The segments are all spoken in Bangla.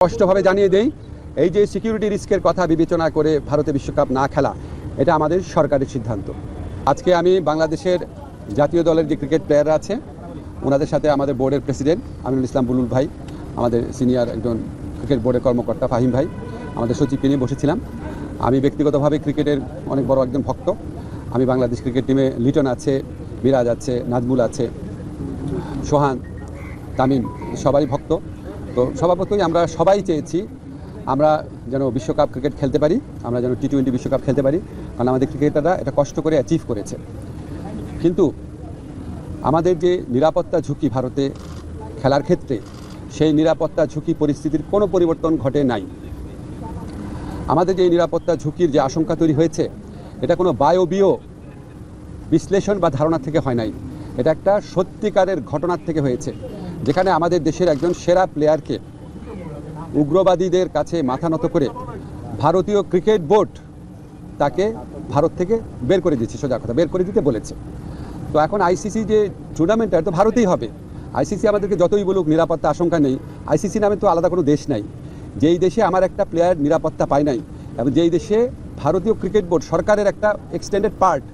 স্পষ্টভাবে জানিয়ে দেই, এই যে সিকিউরিটি রিস্কের কথা বিবেচনা করে ভারতে বিশ্বকাপ না খেলা, এটা আমাদের সরকারের সিদ্ধান্ত। আজকে আমি বাংলাদেশের জাতীয় দলের যে ক্রিকেট প্লেয়াররা আছে ওনাদের সাথে আমাদের বোর্ডের প্রেসিডেন্ট আমিনুল ইসলাম বুলুল ভাই, আমাদের সিনিয়র একজন ক্রিকেট বোর্ডের কর্মকর্তা ফাহিম ভাই, আমাদের সচিবকে নিয়ে বসেছিলাম। আমি ব্যক্তিগতভাবে ক্রিকেটের অনেক বড় একজন ভক্ত। আমি বাংলাদেশ ক্রিকেট টিমে লিটন আছে, মিরাজ আছে, নাজমুল আছে, সোহান, তামিম, সবাই ভক্ত। তো স্বভাবতই আমরা সবাই চেয়েছি আমরা যেন বিশ্বকাপ ক্রিকেট খেলতে পারি, আমরা যেন টি-20 বিশ্বকাপ খেলতে পারি, কারণ আমাদের ক্রিকেটাররা এটা কষ্ট করে অ্যাচিভ করেছে। কিন্তু আমাদের যে নিরাপত্তা ঝুঁকি ভারতে খেলার ক্ষেত্রে, সেই নিরাপত্তা ঝুঁকি পরিস্থিতির কোনো পরিবর্তন ঘটে নাই। আমাদের যে নিরাপত্তা ঝুঁকির যে আশঙ্কা তৈরি হয়েছে, এটা কোনো বায়বীয় বিশ্লেষণ বা ধারণা থেকে হয় নাই, এটা একটা সত্যিকারের ঘটনার থেকে হয়েছে, যেখানে আমাদের দেশের একজন সেরা প্লেয়ারকে উগ্রবাদীদের কাছে মাথা নত করে ভারতীয় ক্রিকেট বোর্ড তাকে ভারত থেকে বের করে দিচ্ছে, সোজা কথা বের করে দিতে বলেছে। তো এখন আইসিসি যে টুর্নামেন্টটা তো ভারতেই হবে। আইসিসি আমাদেরকে যতই বলুক নিরাপত্তা আশঙ্কা নেই, আইসিসি নামে তো আলাদা কোনো দেশ নাই। যেই দেশে আমার একটা প্লেয়ার নিরাপত্তা পায় নাই, এবং যেই দেশে ভারতীয় ক্রিকেট বোর্ড সরকারের একটা এক্সটেন্ডেড পার্ট,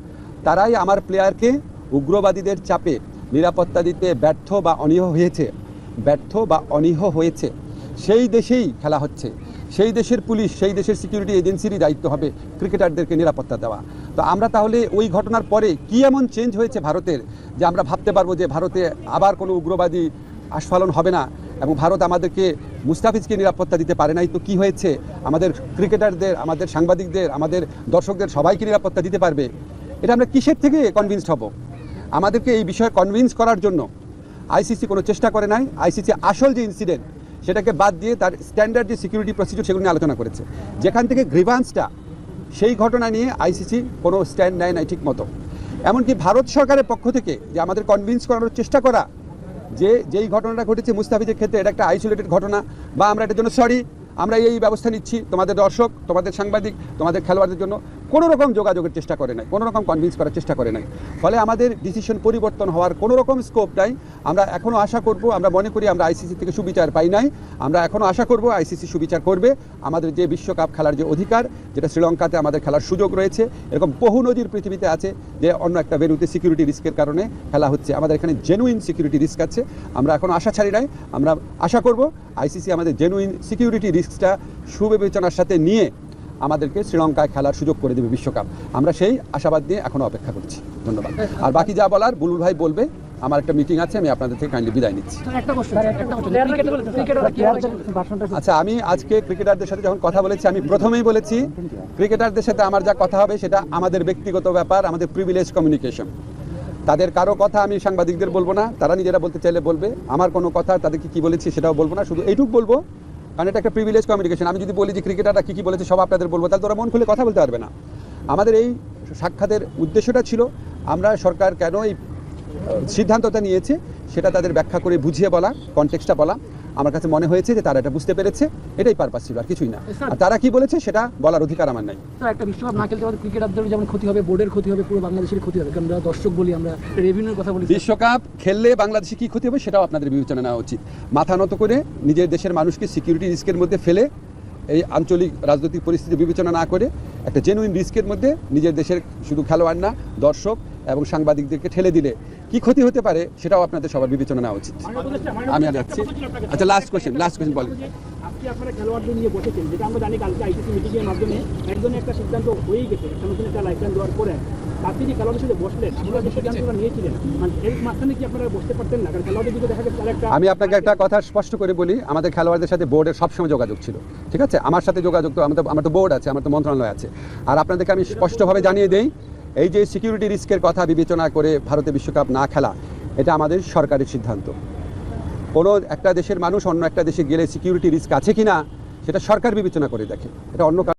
তারাই আমার প্লেয়ারকে উগ্রবাদীদের চাপে নিরাপত্তা দিতে ব্যর্থ বা অনীহ হয়েছে, সেই দেশেই খেলা হচ্ছে। সেই দেশের পুলিশ, সেই দেশের সিকিউরিটি এজেন্সিরই দায়িত্ব হবে ক্রিকেটারদেরকে নিরাপত্তা দেওয়া। তো আমরা তাহলে ওই ঘটনার পরে কি এমন চেঞ্জ হয়েছে ভারতের, যে আমরা ভাবতে পারবো যে ভারতে আবার কোনো উগ্রবাদী আস্ফালন হবে না, এবং ভারত আমাদেরকে মুস্তাফিজকে নিরাপত্তা দিতে পারে নাই, তো কি হয়েছে আমাদের ক্রিকেটারদের, আমাদের সাংবাদিকদের, আমাদের দর্শকদের সবাইকে নিরাপত্তা দিতে পারবে? এটা আমরা কিসের থেকে কনভিন্সড হব? আমাদেরকে এই বিষয়ে কনভিন্স করার জন্য আইসিসি কোনো চেষ্টা করে নাই। আইসিসি আসল যে ইনসিডেন্ট সেটাকে বাদ দিয়ে তার স্ট্যান্ডার্ড যে সিকিউরিটি প্রসিডিউর সেগুলো নিয়ে আলোচনা করেছে। যেখান থেকে গ্রিভান্সটা, সেই ঘটনা নিয়ে আইসিসি কোনো স্ট্যান্ড নেয় নাই ঠিক মতো। এমনকি ভারত সরকারের পক্ষ থেকে যে আমাদের কনভিন্স করানোর চেষ্টা করা যে যেই ঘটনাটা ঘটেছে মুস্তাফিজের ক্ষেত্রে এটা একটা আইসোলেটেড ঘটনা, বা আমরা এটার জন্য সরি, আমরা এই ব্যবস্থা নিচ্ছি, তোমাদের দর্শক, তোমাদের সাংবাদিক, তোমাদের খেলোয়াড়দের জন্য কোনো রকম যোগাযোগের চেষ্টা করে নাই, কোনো রকম কনভিন্স করার চেষ্টা করে নাই। ফলে আমাদের ডিসিশন পরিবর্তন হওয়ার কোনো রকম স্কোপ নাই। আমরা এখনও আশা করব, আমরা মনে করি আমরা আইসিসি থেকে সুবিচার পাই নাই, আমরা এখনও আশা করব আইসিসি সুবিচার করবে। আমাদের যে বিশ্বকাপ খেলার যে অধিকার, যেটা শ্রীলঙ্কাতে আমাদের খেলার সুযোগ রয়েছে, এরকম বহু নজির পৃথিবীতে আছে যে অন্য একটা ভেন্যুতে সিকিউরিটি রিস্কের কারণে খেলা হচ্ছে, আমাদের এখানে জেনুইন সিকিউরিটি রিস্ক আছে। আমরা এখনও আশা ছাড়ি নাই, আমরা আশা করব আইসিসি আমাদের জেনুইন সিকিউরিটি রিস্কটা সুবিবেচনার সাথে নিয়ে আমাদেরকে শ্রীলঙ্কায় খেলার সুযোগ করে দেবে বিশ্বকাপ। আমরা সেই আশাবাদ নিয়ে এখনও অপেক্ষা করছি। ধন্যবাদ। আর বাকি যা বলার বুলুল ভাই বলবে। আমার একটা মিটিং আছে, আমি আপনাদের থেকে কাইন্ডলি বিদায় নিচ্ছি। আচ্ছা, আমি আজকে ক্রিকেটারদের সাথে যখন কথা বলেছি, আমি প্রথমেই বলেছি ক্রিকেটারদের সাথে আমার যা কথা হবে সেটা আমাদের ব্যক্তিগত ব্যাপার, আমাদের প্রিভিলেজ কমিউনিকেশন। তাদের কারো কথা আমি সাংবাদিকদের বলবো না, তারা নিজেরা বলতে চাইলে বলবে। আমার কোনো কথা তাদেরকে কী বলেছি সেটাও বলবো না, শুধু এইটুকু বলবো, কারণ এটা একটা প্রিভিলেজ কমিউনিকেশন। আমি যদি বলি যে ক্রিকেটাররা কী বলেছে সব আপনাদের বলবো, তাহলে তোরা মন খুলে কথা বলতে পারবে না। আমাদের এই সাক্ষাতের উদ্দেশ্যটা ছিল আমরা সরকার কেন এই সিদ্ধান্তটা নিয়েছে সেটা তাদের ব্যাখ্যা করে বুঝিয়ে বলা, কনটেক্সটটা বলা। আমার কাছে মনে হয়েছে যে তারা এটা বুঝতে পেরেছে, এটাই পারপাস ছিল, আর কিছুই না। আর তারা কি বলেছে সেটা বলার অধিকার আমার নাই। একটা বিশ্বকাপ না খেলতে পারে ক্রিকেটারদের যেমন ক্ষতি হবে, বোর্ডের ক্ষতি হবে, পুরো বাংলাদেশের ক্ষতি হবে, কারণ আমরা দর্শক বলি, আমরা রেভিনিউর কথা বলি। বিশ্বকাপ খেললে বাংলাদেশে কি ক্ষতি হবে সেটাও আপনাদের বিবেচনা নেওয়া উচিত। মাথা নত করে নিজের দেশের মানুষকে সিকিউরিটি রিস্কের মধ্যে ফেলে, এই আঞ্চলিক রাজনৈতিক পরিস্থিতি বিবেচনা না করে একটা জেনুইন রিস্কের মধ্যে নিজের দেশের শুধু খেলোয়াড় না, দর্শক এবং সাংবাদিকদেরকে ঠেলে দিলে কি ক্ষতি হতে পারে সেটাও আপনাদের সবার বিবেচনা নেওয়া উচিত। আমি আর যাচ্ছি। আচ্ছা, লাস্ট কোয়েশ্চেন বলেন। আজকে আপনারা খেলোয়াড়দের নিয়ে বসেছেন, যেটা আমরা জানি কালকে আইসিসি মিটিংয়ের মাধ্যমে একজনের একটা সিদ্ধান্ত হয়েই গেছে, একটা নতুন একটা লাইসেন্স দেওয়ার পরে আপনি যে খেলোয়াড়দের সাথে বসলেন, আপনারা যে সিদ্ধান্তটা নিয়েছিলেন, মানে এর মাঝখানে কি আপনারা বসতে পারতেন না? কারণ খেলোয়াড়দের দিকে দেখা গেছে একটা। আমি আপনাকে একটা কথা স্পষ্ট করে বলি, আমাদের খেলোয়াড়দের সাথে বোর্ডের সবসময় যোগাযোগ ছিল, ঠিক আছে? আমার সাথে যোগাযোগ তো আমার তো বোর্ড আছে, আমার তো মন্ত্রণালয় আছে। আর আপনাদেরকে আমি স্পষ্টভাবে জানিয়ে দেই, এই যে সিকিউরিটি রিস্কের কথা বিবেচনা করে ভারতে বিশ্বকাপ না খেলা, এটা আমাদের সরকারের সিদ্ধান্ত। কোনো একটা দেশের মানুষ অন্য একটা দেশে গেলে সিকিউরিটি রিস্ক আছে কিনা সেটা সরকার বিবেচনা করে দেখে, এটা অন্য